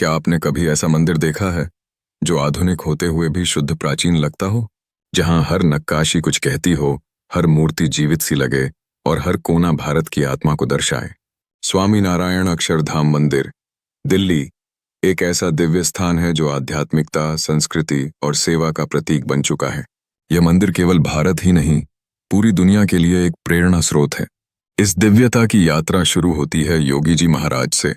क्या आपने कभी ऐसा मंदिर देखा है जो आधुनिक होते हुए भी शुद्ध प्राचीन लगता हो, जहां हर नक्काशी कुछ कहती हो, हर मूर्ति जीवित सी लगे और हर कोना भारत की आत्मा को दर्शाए? स्वामी नारायण अक्षरधाम मंदिर, दिल्ली, एक ऐसा दिव्य स्थान है जो आध्यात्मिकता, संस्कृति और सेवा का प्रतीक बन चुका है। यह मंदिर केवल भारत ही नहीं, पूरी दुनिया के लिए एक प्रेरणा स्रोत है। इस दिव्यता की यात्रा शुरू होती है योगी जी महाराज से।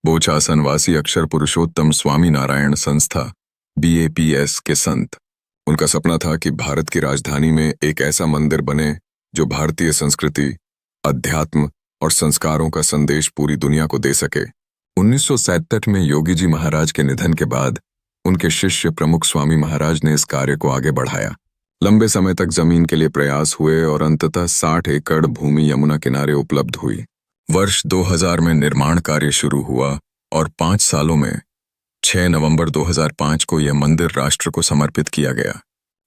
बोचासनवासी अक्षर पुरुषोत्तम स्वामी नारायण संस्था BAPS के संत। उनका सपना था कि भारत की राजधानी में एक ऐसा मंदिर बने जो भारतीय संस्कृति, अध्यात्म और संस्कारों का संदेश पूरी दुनिया को दे सके। 1967 में योगी जी महाराज के निधन के बाद उनके शिष्य प्रमुख स्वामी महाराज ने इस कार्य को आगे बढ़ाया। लंबे समय तक जमीन के लिए प्रयास हुए और अंततः 60 एकड़ भूमि यमुना किनारे उपलब्ध हुई। वर्ष 2000 में निर्माण कार्य शुरू हुआ और 5 सालों में 6 नवंबर 2005 को यह मंदिर राष्ट्र को समर्पित किया गया।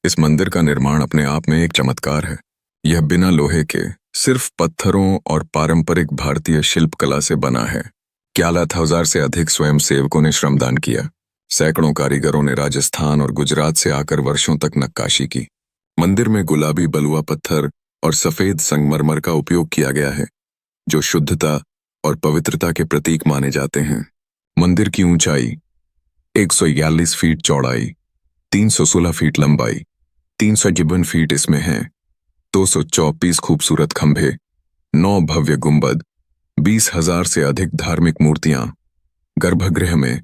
इस मंदिर का निर्माण अपने आप में एक चमत्कार है। यह बिना लोहे के, सिर्फ पत्थरों और पारंपरिक भारतीय शिल्पकला से बना है। 11,000 से अधिक स्वयंसेवकों ने श्रमदान किया। सैकड़ों कारीगरों ने राजस्थान और गुजरात से आकर वर्षों तक नक्काशी की। मंदिर में गुलाबी बलुआ पत्थर और सफेद संगमरमर का उपयोग किया गया है, जो शुद्धता और पवित्रता के प्रतीक माने जाते हैं। मंदिर की ऊंचाई 141 फीट चौड़ाई, 316 फीट लंबाई, 352 फीट इसमें है। 234 खूबसूरत खंभे, 9 भव्य गुंबद, 20,000 से अधिक धार्मिक मूर्तियां। गर्भगृह में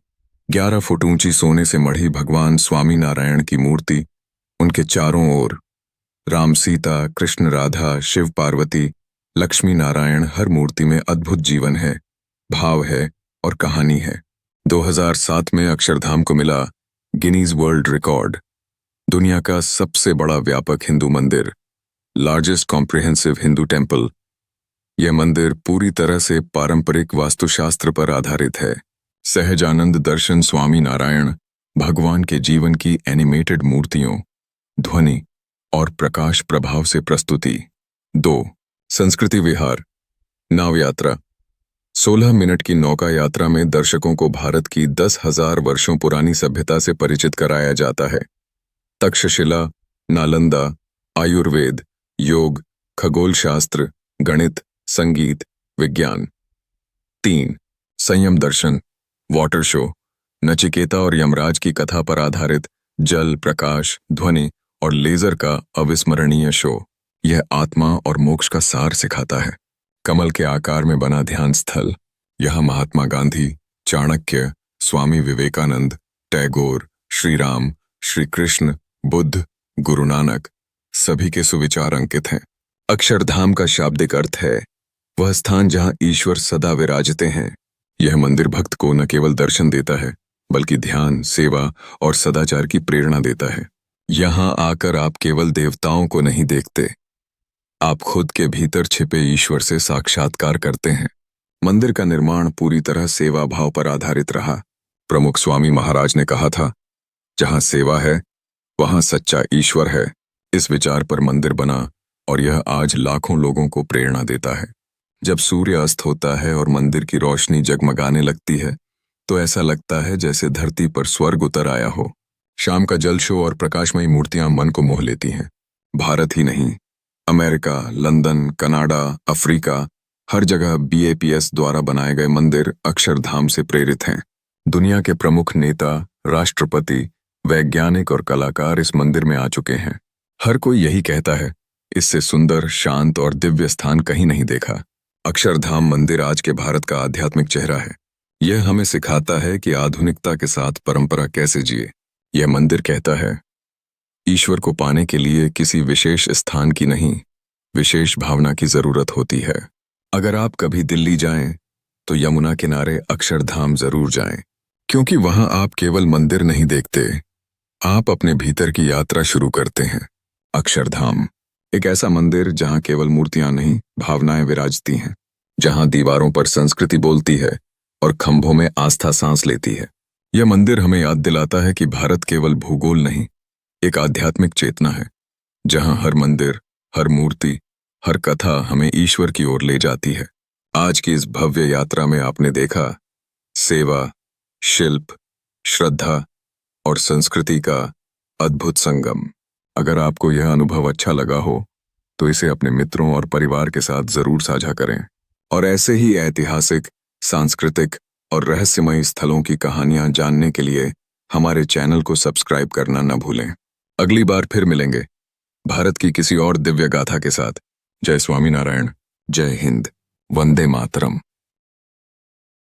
11 फुट ऊंची सोने से मढ़ी भगवान स्वामी नारायण की मूर्ति, उनके चारों ओर राम सीता, कृष्ण राधा, शिव पार्वती, लक्ष्मी नारायण, हर मूर्ति में अद्भुत जीवन है, भाव है और कहानी है। 2007 में अक्षरधाम को मिला गिनीज वर्ल्ड रिकॉर्ड, दुनिया का सबसे बड़ा व्यापक हिंदू मंदिर, लार्जेस्ट कॉम्प्रिहेंसिव हिंदू टेम्पल। यह मंदिर पूरी तरह से पारंपरिक वास्तुशास्त्र पर आधारित है। सहजानंद दर्शन स्वामी नारायण भगवान के जीवन की एनिमेटेड मूर्तियों, ध्वनि और प्रकाश प्रभाव से प्रस्तुति। 2. संस्कृति विहार, नाव यात्रा। 16 मिनट की नौका यात्रा में दर्शकों को भारत की 10,000 वर्षों पुरानी सभ्यता से परिचित कराया जाता है। तक्षशिला, नालंदा, आयुर्वेद, योग, खगोल शास्त्र, गणित, संगीत, विज्ञान। 3. संयम दर्शन, वाटर शो, नचिकेता और यमराज की कथा पर आधारित जल, प्रकाश, ध्वनि और लेजर का अविस्मरणीय शो। यह आत्मा और मोक्ष का सार सिखाता है। कमल के आकार में बना ध्यान स्थल, यहां महात्मा गांधी, चाणक्य, स्वामी विवेकानंद, टैगोर, श्री राम, श्री कृष्ण, बुद्ध, गुरु नानक, सभी के सुविचार अंकित हैं। अक्षरधाम का शाब्दिक अर्थ है वह स्थान जहां ईश्वर सदा विराजते हैं। यह मंदिर भक्त को न केवल दर्शन देता है, बल्कि ध्यान, सेवा और सदाचार की प्रेरणा देता है। यहां आकर आप केवल देवताओं को नहीं देखते, आप खुद के भीतर छिपे ईश्वर से साक्षात्कार करते हैं। मंदिर का निर्माण पूरी तरह सेवा भाव पर आधारित रहा। प्रमुख स्वामी महाराज ने कहा था, जहां सेवा है वहां सच्चा ईश्वर है। इस विचार पर मंदिर बना और यह आज लाखों लोगों को प्रेरणा देता है। जब सूर्य अस्त होता है और मंदिर की रोशनी जगमगाने लगती है, तो ऐसा लगता है जैसे धरती पर स्वर्ग उतर आया हो। शाम का जल शो और प्रकाशमयी मूर्तियां मन को मोह लेती हैं। भारत ही नहीं, अमेरिका, लंदन, कनाडा, अफ्रीका, हर जगह BAPS द्वारा बनाए गए मंदिर अक्षरधाम से प्रेरित हैं। दुनिया के प्रमुख नेता, राष्ट्रपति, वैज्ञानिक और कलाकार इस मंदिर में आ चुके हैं। हर कोई यही कहता है, इससे सुंदर, शांत और दिव्य स्थान कहीं नहीं देखा। अक्षरधाम मंदिर आज के भारत का आध्यात्मिक चेहरा है। यह हमें सिखाता है कि आधुनिकता के साथ परंपरा कैसे जिए। यह मंदिर कहता है, ईश्वर को पाने के लिए किसी विशेष स्थान की नहीं, विशेष भावना की जरूरत होती है। अगर आप कभी दिल्ली जाएं, तो यमुना किनारे अक्षरधाम जरूर जाएं, क्योंकि वहां आप केवल मंदिर नहीं देखते, आप अपने भीतर की यात्रा शुरू करते हैं। अक्षरधाम एक ऐसा मंदिर जहां केवल मूर्तियां नहीं, भावनाएं विराजती हैं, जहां दीवारों पर संस्कृति बोलती है और खंभों में आस्था सांस लेती है। यह मंदिर हमें याद दिलाता है कि भारत केवल भूगोल नहीं, एक आध्यात्मिक चेतना है, जहां हर मंदिर, हर मूर्ति, हर कथा हमें ईश्वर की ओर ले जाती है। आज की इस भव्य यात्रा में आपने देखा, सेवा, शिल्प, श्रद्धा और संस्कृति का अद्भुत संगम। अगर आपको यह अनुभव अच्छा लगा हो तो इसे अपने मित्रों और परिवार के साथ जरूर साझा करें और ऐसे ही ऐतिहासिक, सांस्कृतिक और रहस्यमय स्थलों की कहानियां जानने के लिए हमारे चैनल को सब्सक्राइब करना न भूलें। अगली बार फिर मिलेंगे भारत की किसी और दिव्य गाथा के साथ। जय स्वामीनारायण, जय हिंद, वंदे मातरम।